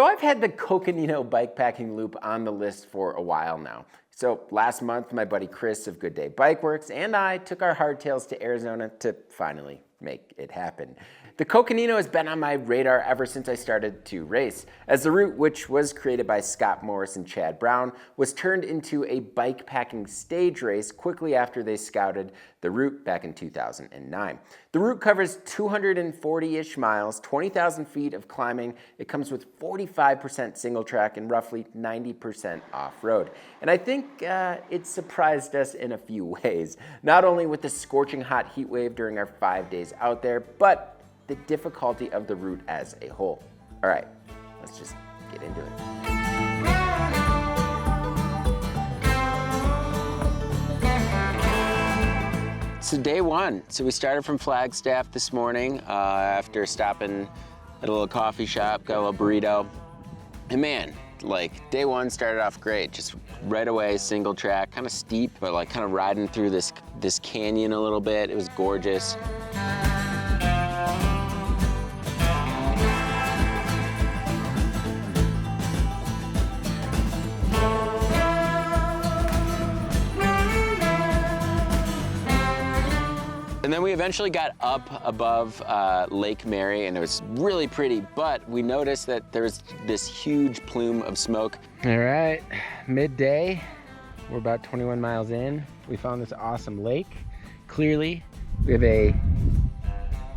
I've had the Coconino Bikepacking Loop on the list for a while now. So last month, my buddy Chris of Good Day Bike Works and I took our hardtails to Arizona to finally make it happen. The Coconino has been on my radar ever since I started to race, as the route, which was created by Scott Morris and Chad Brown, was turned into a bikepacking stage race quickly after they scouted the route back in 2009. The route covers 240-ish miles, 20,000 feet of climbing. It comes with 45% single track and roughly 90% off-road. And I think it surprised us in a few ways, not only with the scorching hot heat wave during our 5 days out there, but the difficulty of the route as a whole. All right, let's just get into it. So day one, so we started from Flagstaff this morning after stopping at a little coffee shop, got a little burrito. And man, like day one started off great, just right away, single track, kind of steep, but like kind of riding through this canyon a little bit. It was gorgeous. And then we eventually got up above Lake Mary, and it was really pretty, but we noticed that there was this huge plume of smoke. All right, midday, we're about 21 miles in. We found this awesome lake. Clearly, we have a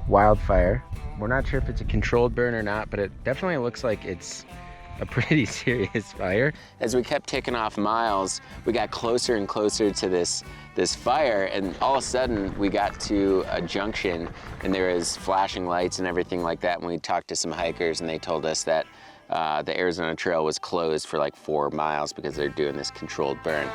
wildfire. We're not sure if it's a controlled burn or not, but it definitely looks like it's a pretty serious fire. As we kept ticking off miles, we got closer and closer to this fire, and all of a sudden we got to a junction and there was flashing lights and everything like that. And we talked to some hikers and they told us that the Arizona Trail was closed for like 4 miles because they're doing this controlled burn.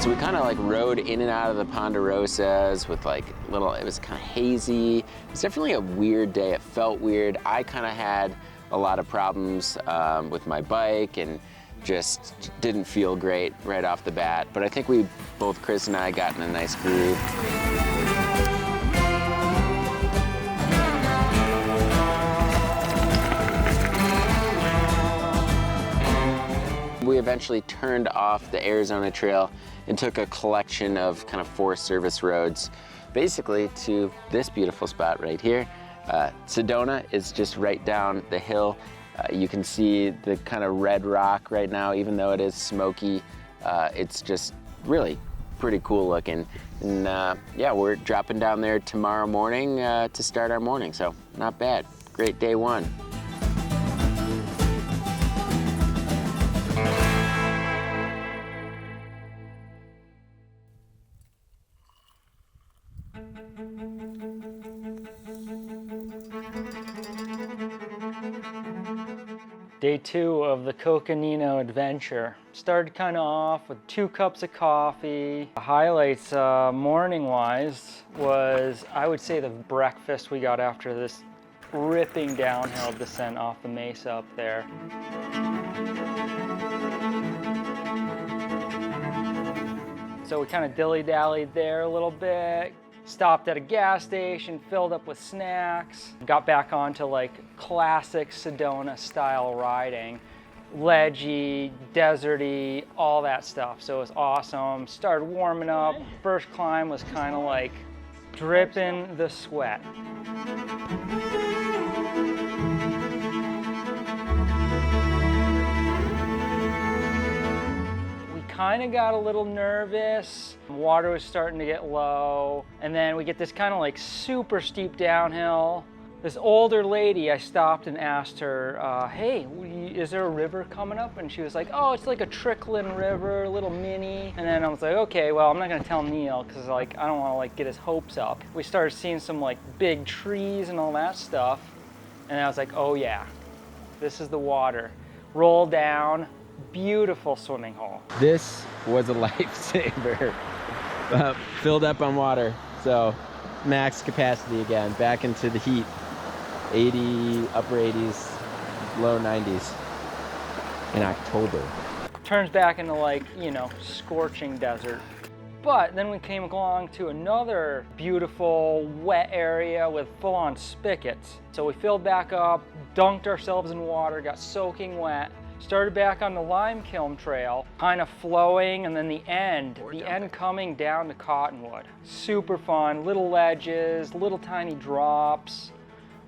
So we kind of like rode in and out of the ponderosas with like little, it was kind of hazy. It was definitely a weird day. It felt weird. I kind of had a lot of problems with my bike and just didn't feel great right off the bat. But I think we, both Chris and I, got in a nice groove. We eventually turned off the Arizona Trail and took a collection of kind of Forest Service roads, basically to this beautiful spot right here. Sedona is just right down the hill. You can see the kind of red rock right now, even though it is smoky. It's just really pretty cool looking. And yeah, we're dropping down there tomorrow morning to start our morning, so not bad. Great day one. Day 2 of the Coconino adventure. Started kind of off with 2 cups of coffee. The highlights morning-wise was, I would say, the breakfast we got after this ripping downhill descent off the mesa up there. So we kind of dilly-dallied there a little bit. Stopped at a gas station, filled up with snacks, got back onto like classic Sedona style riding. Ledgy, deserty, all that stuff. So it was awesome. Started warming up. First climb was kind of like dripping the sweat. Kind of got a little nervous. Water was starting to get low. And then we get this kind of like super steep downhill. This older lady, I stopped and asked her, hey, is there a river coming up? And she was like, oh, it's like a trickling river, a little mini. And then I was like, okay, well, I'm not gonna tell Neil because like I don't want to like get his hopes up. We started seeing some like big trees and all that stuff. And I was like, oh yeah, this is the water. Roll down. Beautiful swimming hole. This was a lifesaver. Filled up on water, so max capacity again, back into the heat. 80, upper 80s, low 90s. in October. Turns back into like, you know, scorching desert. But then we came along to another beautiful wet area with full-on spigots. So we filled back up, dunked ourselves in water, got soaking wet, started back on the lime kiln trail, kind of flowing, and then the end coming down to Cottonwood. Super fun, little ledges, little tiny drops,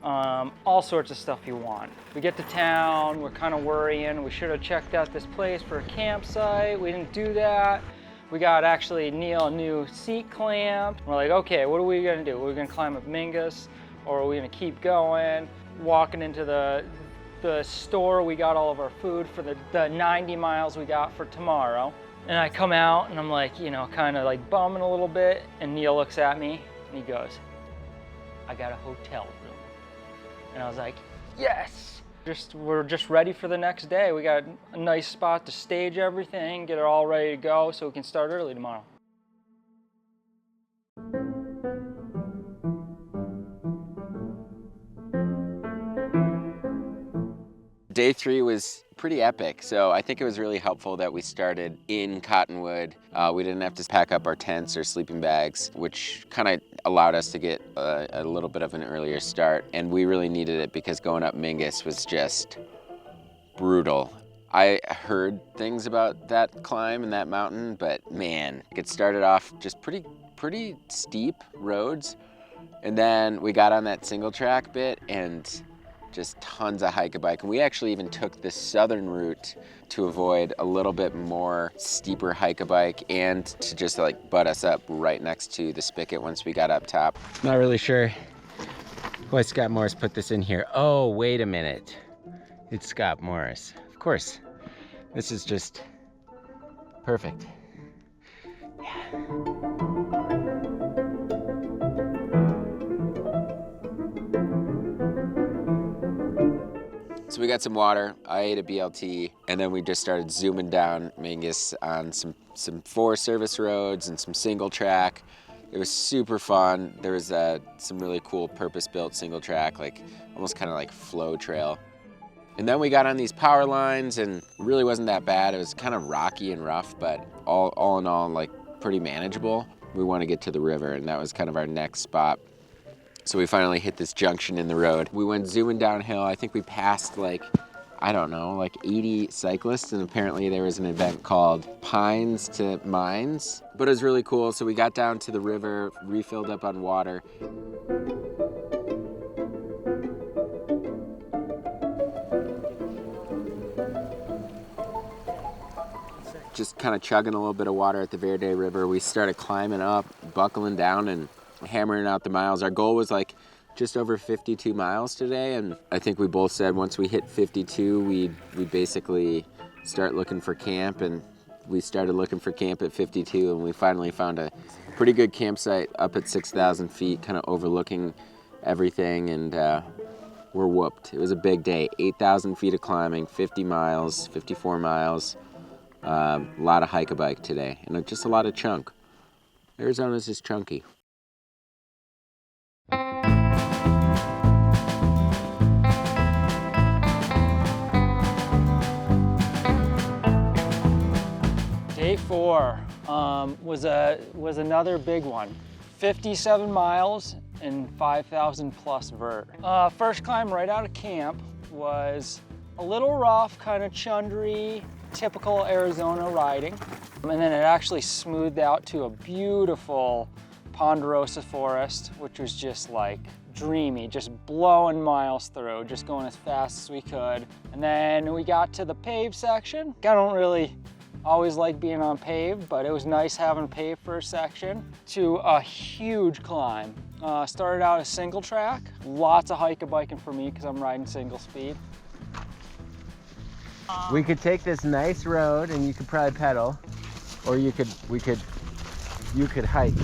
all sorts of stuff you want. We get to town, we're kind of worrying, we should have checked out this place for a campsite, we didn't do that. We got actually Neil a new seat clamp. We're like, okay, what are we gonna do? Are we gonna climb up Mingus, or are we gonna keep going? Walking into the store, we got all of our food for the 90 miles we got for tomorrow. And I come out and I'm like, you know, kind of like bumming a little bit, and Neil looks at me and he goes, I got a hotel room. And I was like, yes! We're just ready for the next day. We got a nice spot to stage everything, get it all ready to go so we can start early tomorrow. Day 3 was pretty epic, so I think it was really helpful that we started in Cottonwood. We didn't have to pack up our tents or sleeping bags, which kind of allowed us to get a little bit of an earlier start, and we really needed it because going up Mingus was just brutal. I heard things about that climb and that mountain, but man, it started off just pretty steep roads, and then we got on that single track bit and just tons of hike-a-bike. And we actually even took the southern route to avoid a little bit more steeper hike-a-bike and to just like butt us up right next to the spigot once we got up top. Not really sure why Scott Morris put this in here. Oh, wait a minute. It's Scott Morris. Of course. This is just perfect. Yeah. So we got some water, I ate a BLT, and then we just started zooming down Mingus on some 4 service roads and some single track. It was super fun. There was some really cool purpose-built single track, like almost kind of like flow trail. And then we got on these power lines and it really wasn't that bad. It was kind of rocky and rough, but all in all, like pretty manageable. We want to get to the river, and that was kind of our next spot. So we finally hit this junction in the road. We went zooming downhill. I think we passed like, I don't know, like 80 cyclists, and apparently there was an event called Pines to Mines. But it was really cool. So we got down to the river, refilled up on water. Just kind of chugging a little bit of water at the Verde River. We started climbing up, buckling down, and hammering out the miles. Our goal was like just over 52 miles today, and I think we both said once we hit 52, we'd basically start looking for camp, and we started looking for camp at 52, and we finally found a pretty good campsite up at 6,000 feet, kind of overlooking everything, and we're whooped. It was a big day, 8,000 feet of climbing, 50 miles, 54 miles, a lot of hike-a-bike today, and just a lot of chunk. Arizona's just chunky. Day 4 was another big one. 57 miles and 5,000 plus vert. First climb right out of camp was a little rough, kind of chundry, typical Arizona riding. And then it actually smoothed out to a beautiful ponderosa forest, which was just like dreamy, just blowing miles through, just going as fast as we could. And then we got to the paved section. I don't really always like being on paved, but it was nice having paved for a section, to a huge climb. Started out a single track, lots of hike-a-biking for me because I'm riding single speed. We could take this nice road and you could probably pedal, or you could hike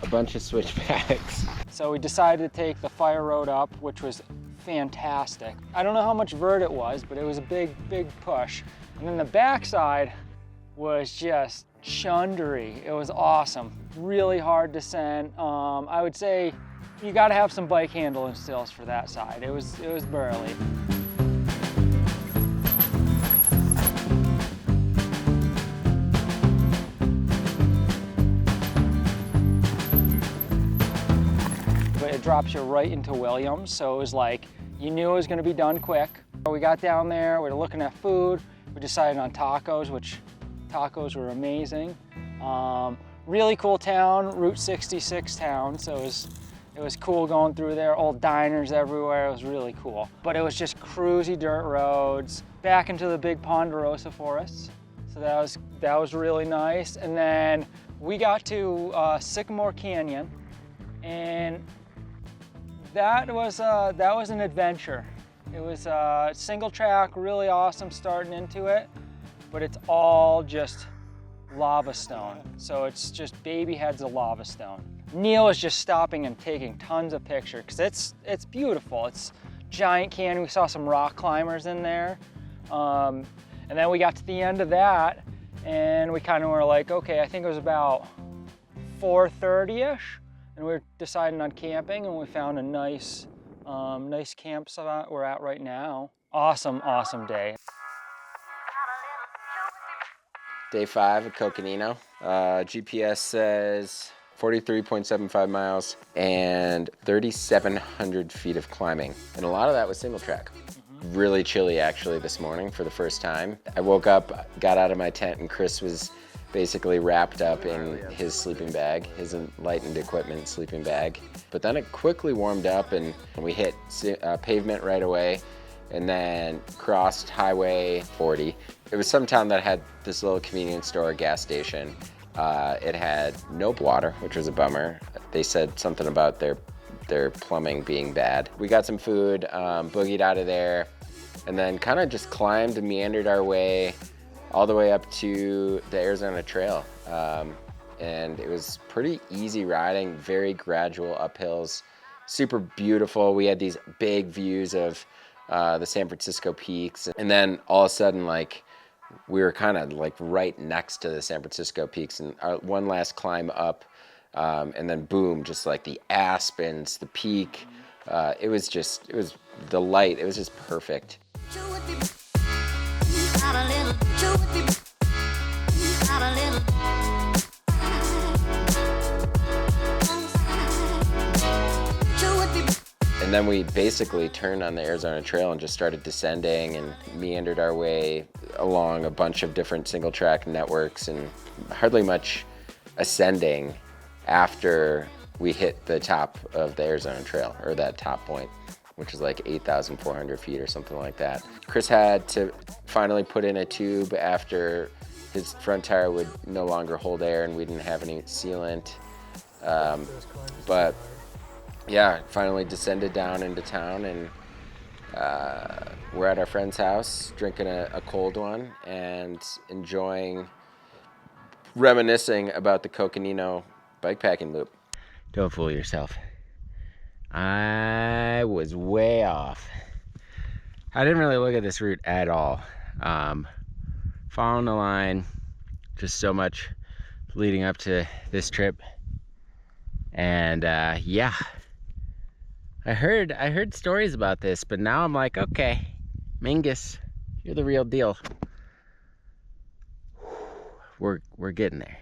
a bunch of switchbacks. So we decided to take the fire road up, which was fantastic. I don't know how much vert it was, but it was a big push. And then the backside was just chundery. It was awesome. Really hard descent. I would say you got to have some bike handling skills for that side. It was burly. drops you right into Williams. So it was like, you knew it was gonna be done quick. We got down there, we were looking at food. We decided on tacos, which tacos were amazing. Really cool town, Route 66 town. So it was cool going through there, old diners everywhere. It was really cool. But it was just cruisy dirt roads, back into the big ponderosa forests. So that was really nice. And then we got to Sycamore Canyon, and that was an adventure. It was a single track, really awesome starting into it, but it's all just lava stone. So it's just baby heads of lava stone. Neil is just stopping and taking tons of pictures because it's beautiful. It's giant canyon. We saw some rock climbers in there. And then we got to the end of that and we kind of were like, okay, I think it was about 4:30ish, and we were deciding on camping, and we found a nice camp spot we're at right now. Awesome day. Day 5 at Coconino. GPS says 43.75 miles and 3,700 feet of climbing. And a lot of that was single track. Really chilly actually this morning for the first time. I woke up, got out of my tent, and Chris was basically wrapped up in his sleeping bag, his lightened equipment sleeping bag. But then it quickly warmed up and we hit pavement right away and then crossed Highway 40. It was some town that had this little convenience store, gas station. It had no water, which was a bummer. They said something about their plumbing being bad. We got some food, boogied out of there, and then kind of just climbed and meandered our way all the way up to the Arizona Trail. And it was pretty easy riding, very gradual uphills, super beautiful. We had these big views of the San Francisco peaks. And then all of a sudden, like, we were kind of like right next to the San Francisco peaks, and our one last climb up, and then boom, just like the aspens, the peak. It was the light, it was just perfect. And then we basically turned on the Arizona Trail and just started descending and meandered our way along a bunch of different single track networks, and hardly much ascending after we hit the top of the Arizona Trail, or that top point, which is like 8,400 feet or something like that. Chris had to finally put in a tube after his front tire would no longer hold air and we didn't have any sealant. But yeah, finally descended down into town, and we're at our friend's house drinking a cold one and reminiscing about the Coconino Bikepacking Loop. Don't fool yourself. I was way off. I didn't really look at this route at all. Following the line, just so much leading up to this trip. And yeah, I heard stories about this, but now I'm like, okay, Mingus, you're the real deal. We're getting there.